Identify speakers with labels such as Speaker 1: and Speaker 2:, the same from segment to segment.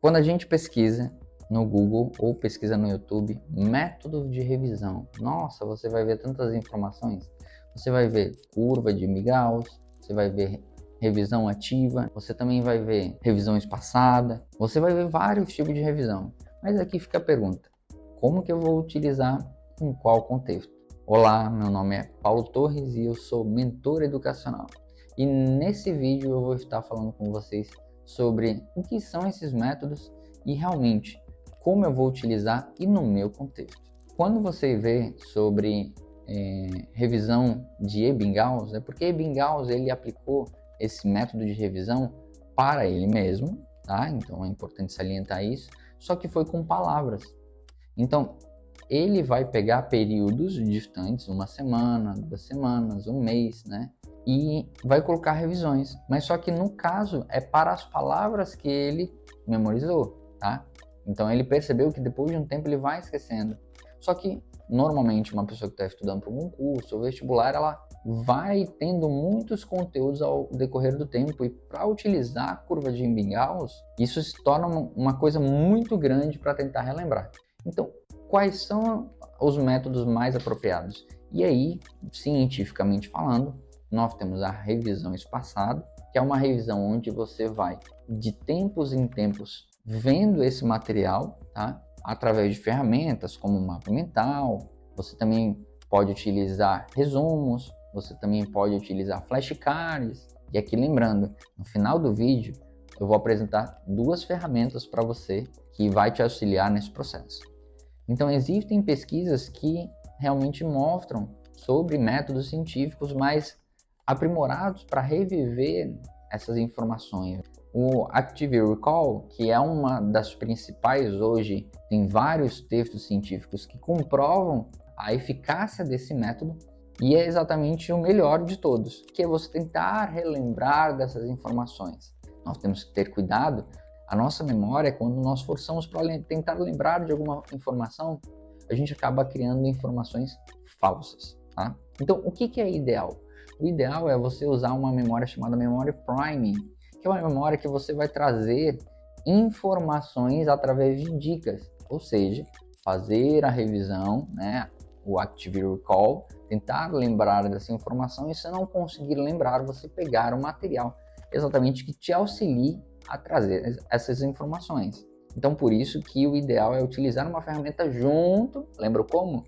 Speaker 1: Quando a gente pesquisa no Google ou pesquisa no YouTube, método de revisão, nossa, você vai ver tantas informações. Você vai ver curva de Gauss, você vai ver revisão ativa, você também vai ver revisão espaçada, você vai ver vários tipos de revisão. Mas aqui fica a pergunta, como que eu vou utilizar em qual contexto? Olá, meu nome é Paulo Torres e eu sou mentor educacional. E nesse vídeo eu vou estar falando com vocês sobre o que são esses métodos e realmente como eu vou utilizar e no meu contexto. Quando você vê sobre revisão de Ebbinghaus, é porque Ebbinghaus ele aplicou esse método de revisão para ele mesmo, tá? Então é importante salientar isso, só que foi com palavras. Então ele vai pegar períodos distantes, uma semana, 2 semanas, um mês, né? E vai colocar revisões, mas só que no caso é para as palavras que ele memorizou, tá? Então ele percebeu que depois de um tempo ele vai esquecendo. Só que normalmente uma pessoa que está estudando para um concurso ou vestibular, ela vai tendo muitos conteúdos ao decorrer do tempo, e para utilizar a curva de Ebbinghaus, isso se torna uma coisa muito grande para tentar relembrar. Então, quais são os métodos mais apropriados? E aí, cientificamente falando, nós temos a revisão espaçada, que é uma revisão onde você vai de tempos em tempos vendo esse material, tá? Através de ferramentas como mapa mental, você também pode utilizar resumos, você também pode utilizar flashcards. E aqui lembrando, no final do vídeo eu vou apresentar 2 ferramentas para você que vai te auxiliar nesse processo. Então existem pesquisas que realmente mostram sobre métodos científicos mais aprimorados para reviver essas informações. O Active Recall, que é uma das principais hoje, tem vários textos científicos que comprovam a eficácia desse método, e é exatamente o melhor de todos, que é você tentar relembrar dessas informações. Nós temos que ter cuidado. A nossa memória, quando nós forçamos para tentar lembrar de alguma informação, a gente acaba criando informações falsas, tá? Então, o que é ideal? O ideal é você usar uma memória chamada memória priming, que é uma memória que você vai trazer informações através de dicas, ou seja, fazer a revisão, né, o Active Recall, tentar lembrar dessa informação, e se não conseguir lembrar, você pegar o material exatamente que te auxilie a trazer essas informações. Então, por isso que o ideal é utilizar uma ferramenta junto, lembra como?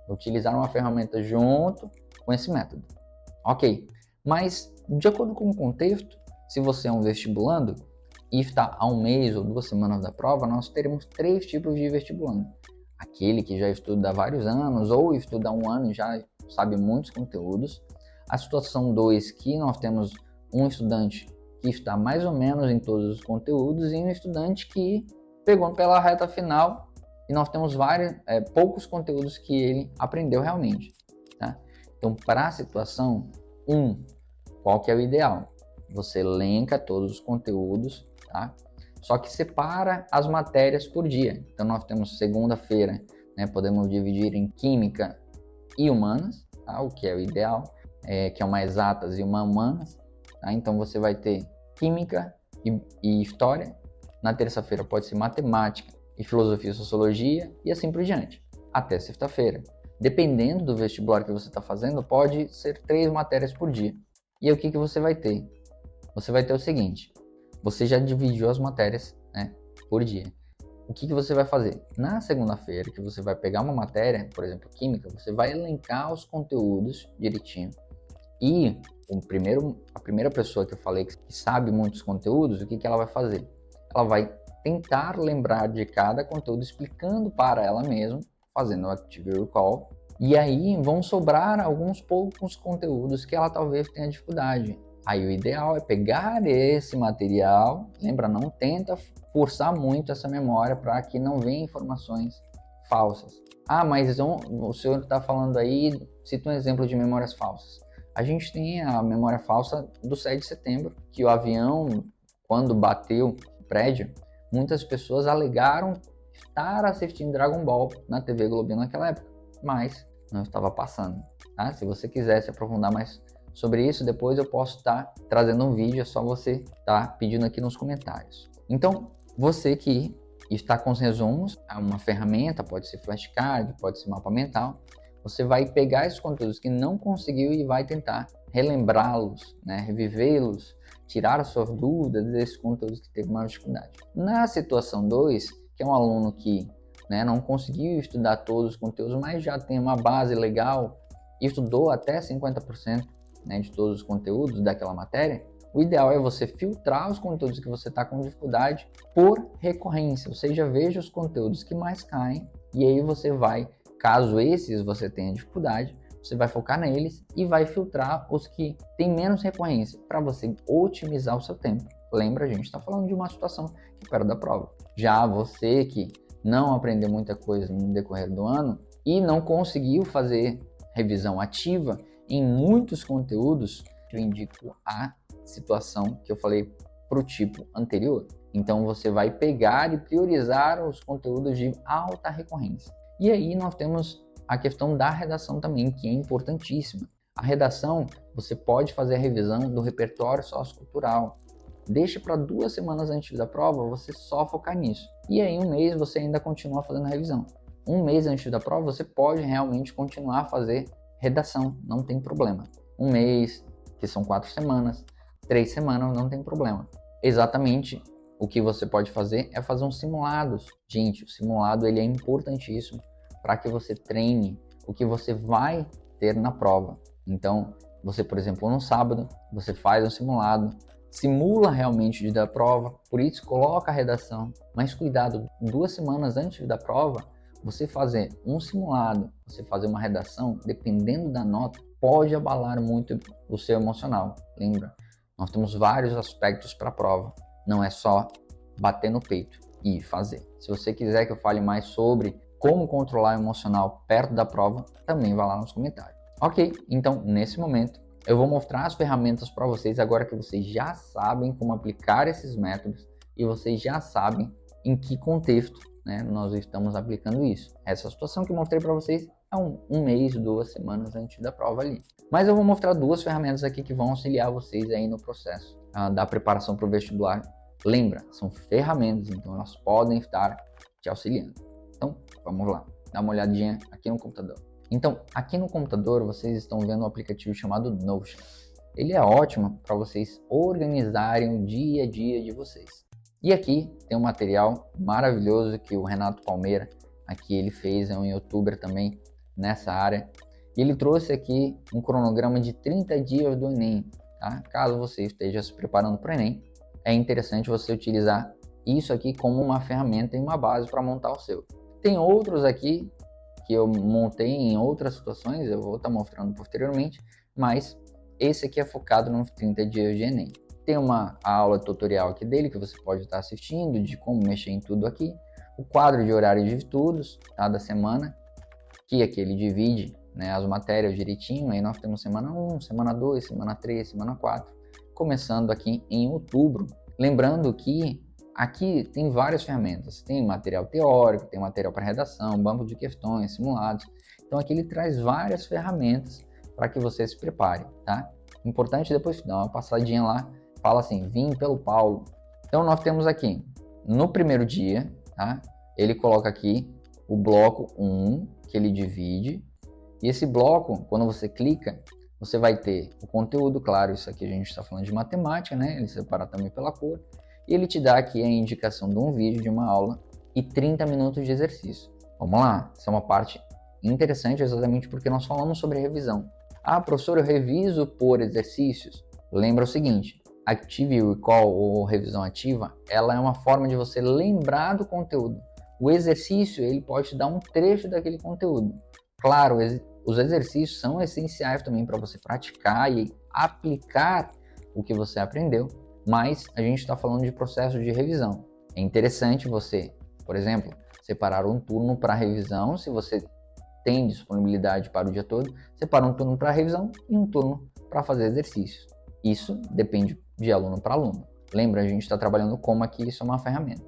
Speaker 1: Utilizar uma ferramenta junto com esse método. Ok, mas de acordo com o contexto, se você é um vestibulando e está a 1 mês ou 2 semanas da prova, nós teremos 3 tipos de vestibulando. Aquele que já estuda há vários anos ou estuda há 1 ano e já sabe muitos conteúdos. A situação 2, que nós temos um estudante que está mais ou menos em todos os conteúdos, e um estudante que pegou pela reta final e nós temos poucos conteúdos que ele aprendeu realmente, tá? Então, para a situação 1, qual que é o ideal? Você elenca todos os conteúdos, tá? Só que separa as matérias por dia. Então, nós temos segunda-feira, né, podemos dividir em química e humanas, tá? O que é o ideal, que é uma exatas e uma humanas, tá? Então, você vai ter química e história. Na terça-feira pode ser matemática e filosofia e sociologia, e assim por diante, até sexta-feira. Dependendo do vestibular que você está fazendo, pode ser 3 matérias por dia. E aí, o que você vai ter? Você vai ter o seguinte, você já dividiu as matérias, né, por dia. O que você vai fazer? Na segunda-feira, que você vai pegar uma matéria, por exemplo, química, você vai elencar os conteúdos direitinho. E a primeira pessoa que eu falei que sabe muitos conteúdos, o que ela vai fazer? Ela vai tentar lembrar de cada conteúdo, explicando para ela mesma, fazendo o Active Recall, e aí vão sobrar alguns poucos conteúdos que ela talvez tenha dificuldade. Aí o ideal é pegar esse material, lembra, não tenta forçar muito essa memória para que não venha informações falsas. Ah, mas o senhor está falando aí, cita um exemplo de memórias falsas. A gente tem a memória falsa do 7 de setembro, que o avião, quando bateu o prédio, muitas pessoas alegaram estar assistindo Dragon Ball na TV Globinho naquela época, mas não estava passando, tá? Se você quiser se aprofundar mais sobre isso, depois eu posso estar trazendo um vídeo, é só você estar pedindo aqui nos comentários. Então, Você que está com os resumos, uma ferramenta, pode ser flashcard, pode ser mapa mental, você vai pegar esses conteúdos que não conseguiu e vai tentar relembrá-los, né, revivê-los, tirar as suas dúvidas desses conteúdos que teve maior dificuldade. Na situação 2, que é um aluno que, né, não conseguiu estudar todos os conteúdos, mas já tem uma base legal e estudou até 50%, né, de todos os conteúdos daquela matéria, o ideal é você filtrar os conteúdos que você está com dificuldade por recorrência, ou seja, veja os conteúdos que mais caem e aí você vai, caso esses você tenha dificuldade, você vai focar neles e vai filtrar os que têm menos recorrência para você otimizar o seu tempo. Lembra, a gente está falando de uma situação que perto da prova. Já você que não aprendeu muita coisa no decorrer do ano e não conseguiu fazer revisão ativa em muitos conteúdos, eu indico a situação que eu falei para o tipo anterior. Então você vai pegar e priorizar os conteúdos de alta recorrência. E aí nós temos a questão da redação também, que é importantíssima. A redação, você pode fazer a revisão do repertório sociocultural. Deixa para 2 semanas antes da prova, você só focar nisso. E aí 1 mês você ainda continua fazendo a revisão. 1 mês antes da prova, você pode realmente continuar a fazer redação, não tem problema. 1 mês, que são 4 semanas, 3 semanas, não tem problema. Exatamente o que você pode fazer é fazer uns simulados. Gente, o simulado ele é importantíssimo para que você treine o que você vai ter na prova. Então, você, por exemplo, no sábado, você faz um simulado, simula realmente de dar a prova, por isso coloca a redação, mas cuidado, 2 semanas antes da prova, você fazer um simulado, você fazer uma redação, dependendo da nota, pode abalar muito o seu emocional. Lembra? Nós temos vários aspectos para a prova, não é só bater no peito e fazer. Se você quiser que eu fale mais sobre como controlar o emocional perto da prova, também vá lá nos comentários. Ok, então nesse momento eu vou mostrar as ferramentas para vocês agora que vocês já sabem como aplicar esses métodos e vocês já sabem em que contexto, né, nós estamos aplicando isso. Essa situação que eu mostrei para vocês é um mês, 2 semanas antes da prova ali. Mas eu vou mostrar 2 ferramentas aqui que vão auxiliar vocês aí no processo da preparação para o vestibular. Lembra, são ferramentas, então elas podem estar te auxiliando. Então, vamos lá, dá uma olhadinha aqui no computador. Então, aqui no computador vocês estão vendo um aplicativo chamado Notion. Ele é ótimo para vocês organizarem o dia a dia de vocês. E aqui tem um material maravilhoso que o Renato Palmeira, aqui ele fez, é um youtuber também nessa área. E ele trouxe aqui um cronograma de 30 dias do Enem, tá? Caso você esteja se preparando para o Enem, é interessante você utilizar isso aqui como uma ferramenta e uma base para montar o seu. Tem outros aqui que eu montei em outras situações, eu vou estar mostrando posteriormente, mas esse aqui é focado nos 30 dias de Enem. Tem uma aula tutorial aqui dele que você pode estar assistindo, de como mexer em tudo aqui. O quadro de horário de estudos, tá, da semana, que aqui ele divide, né, as matérias direitinho. Aí nós temos semana 1, semana 2, semana 3, semana 4, começando aqui em outubro. Lembrando que aqui tem várias ferramentas, tem material teórico, tem material para redação, banco de questões, simulados. Então aqui ele traz várias ferramentas para que você se prepare, tá? Importante depois dar uma passadinha lá, fala assim, vim pelo Paulo. Então nós temos aqui, no primeiro dia, tá? Ele coloca aqui o bloco 1, que ele divide, e esse bloco, quando você clica, você vai ter o conteúdo, claro, isso aqui a gente está falando de matemática, né? Ele separa também pela cor. E ele te dá aqui a indicação de um vídeo, de uma aula e 30 minutos de exercício. Vamos lá, essa é uma parte interessante exatamente porque nós falamos sobre revisão. Ah, professor, eu reviso por exercícios. Lembra o seguinte, Active Recall ou revisão ativa, ela é uma forma de você lembrar do conteúdo. O exercício, ele pode te dar um trecho daquele conteúdo. Claro, os exercícios são essenciais também para você praticar e aplicar o que você aprendeu. Mas a gente está falando de processo de revisão. É interessante você, por exemplo, separar um turno para revisão, se você tem disponibilidade para o dia todo, separa um turno para revisão e um turno para fazer exercícios. Isso depende de aluno para aluno. Lembra, a gente está trabalhando como aqui isso é uma ferramenta.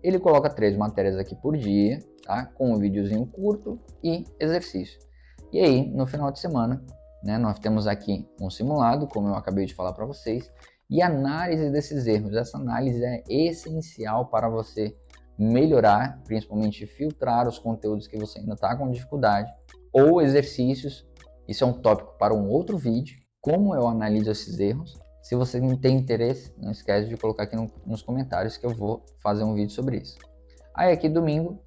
Speaker 1: Ele coloca 3 matérias aqui por dia, tá? Com um videozinho curto e exercício. E aí, no final de semana, né, nós temos aqui um simulado, como eu acabei de falar para vocês, e análise desses erros. Essa análise é essencial para você melhorar, principalmente filtrar os conteúdos que você ainda está com dificuldade, ou exercícios. Isso é um tópico para um outro vídeo, como eu analiso esses erros. Se você não tem interesse, não esquece de colocar aqui nos comentários que eu vou fazer um vídeo sobre isso. Aí aqui domingo,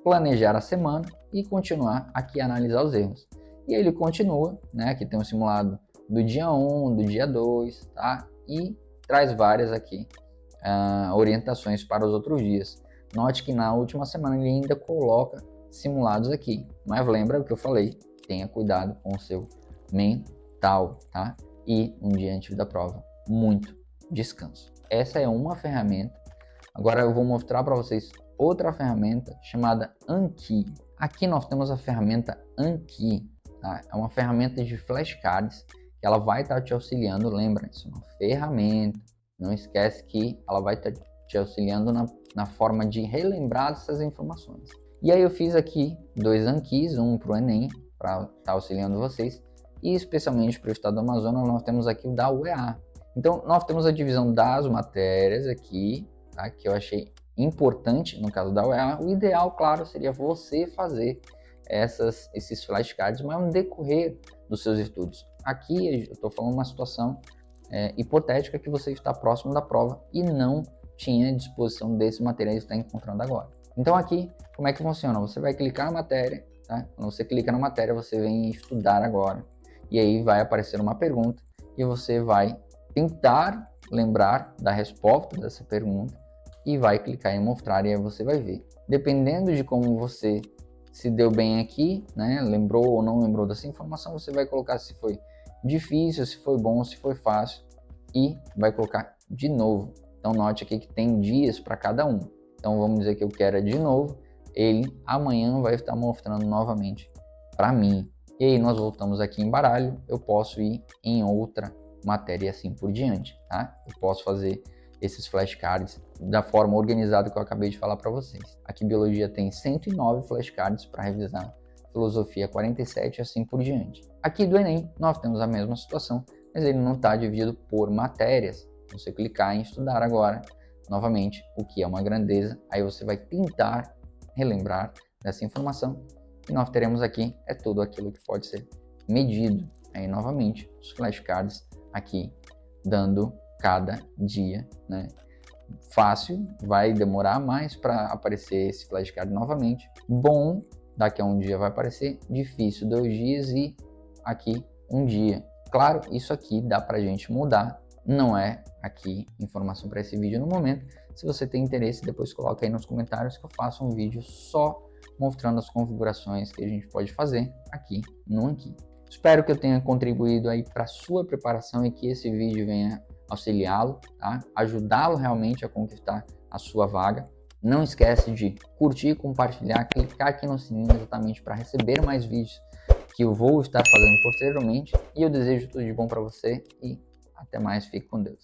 Speaker 1: planejar a semana e continuar aqui a analisar os erros. E aí ele continua, né? Aqui tem um simulado do dia 1, do dia 2, tá? E traz várias aqui orientações para os outros dias. Note que na última semana ele ainda coloca simulados aqui, mas lembra o que eu falei, tenha cuidado com o seu mental, tá? E um dia antes da prova, muito descanso. Essa é uma ferramenta. Agora eu vou mostrar para vocês outra ferramenta chamada Anki. Aqui nós temos a ferramenta Anki, tá? É uma ferramenta de flashcards que ela vai estar te auxiliando. Lembra, isso é uma ferramenta. Não esquece que ela vai estar te auxiliando na forma de relembrar essas informações. E aí eu fiz aqui 2 Ankis, um para o Enem, para estar auxiliando vocês, e especialmente para o estado do Amazonas nós temos aqui o da UEA. Então nós temos a divisão das matérias aqui, tá? Que eu achei importante no caso da UEA. O ideal, claro, seria você fazer esses flashcards, mas no decorrer dos seus estudos. Aqui eu estou falando uma situação hipotética que você está próximo da prova e não tinha disposição desses materiais que está encontrando agora. Então aqui, como é que funciona? Você vai clicar na matéria, tá? Quando você clica na matéria, você vem estudar agora. E aí vai aparecer uma pergunta e você vai tentar lembrar da resposta dessa pergunta e vai clicar em mostrar e aí você vai ver. Dependendo de como você se deu bem aqui, né? Lembrou ou não lembrou dessa informação, você vai colocar se foi difícil, se foi bom, se foi fácil e vai colocar de novo. Então note aqui que tem dias para cada um. Então vamos dizer que eu quero de novo, ele amanhã vai estar mostrando novamente para mim. E aí nós voltamos aqui em baralho, eu posso ir em outra matéria e assim por diante, tá? Eu posso fazer esses flashcards da forma organizada que eu acabei de falar para vocês. Aqui biologia tem 109 flashcards para revisar, filosofia 47 e assim por diante. Aqui do Enem nós temos a mesma situação, mas ele não está dividido por matérias. Você clicar em estudar agora, novamente, o que é uma grandeza, aí você vai tentar relembrar dessa informação e nós teremos aqui tudo aquilo que pode ser medido. Aí novamente os flashcards aqui dando cada dia, né? Fácil, vai demorar mais para aparecer esse flashcard novamente. Bom, daqui a um dia vai aparecer. Difícil, 2 dias e aqui 1 dia. Claro, isso aqui dá para a gente mudar. Não é aqui informação para esse vídeo no momento. Se você tem interesse, depois coloca aí nos comentários que eu faço um vídeo só mostrando as configurações que a gente pode fazer aqui no Anki. Espero que eu tenha contribuído aí para a sua preparação e que esse vídeo venha auxiliá-lo, tá? Ajudá-lo realmente a conquistar a sua vaga. Não esquece de curtir, compartilhar, clicar aqui no sininho exatamente para receber mais vídeos que eu vou estar fazendo posteriormente. E eu desejo tudo de bom para você e até mais, fique com Deus.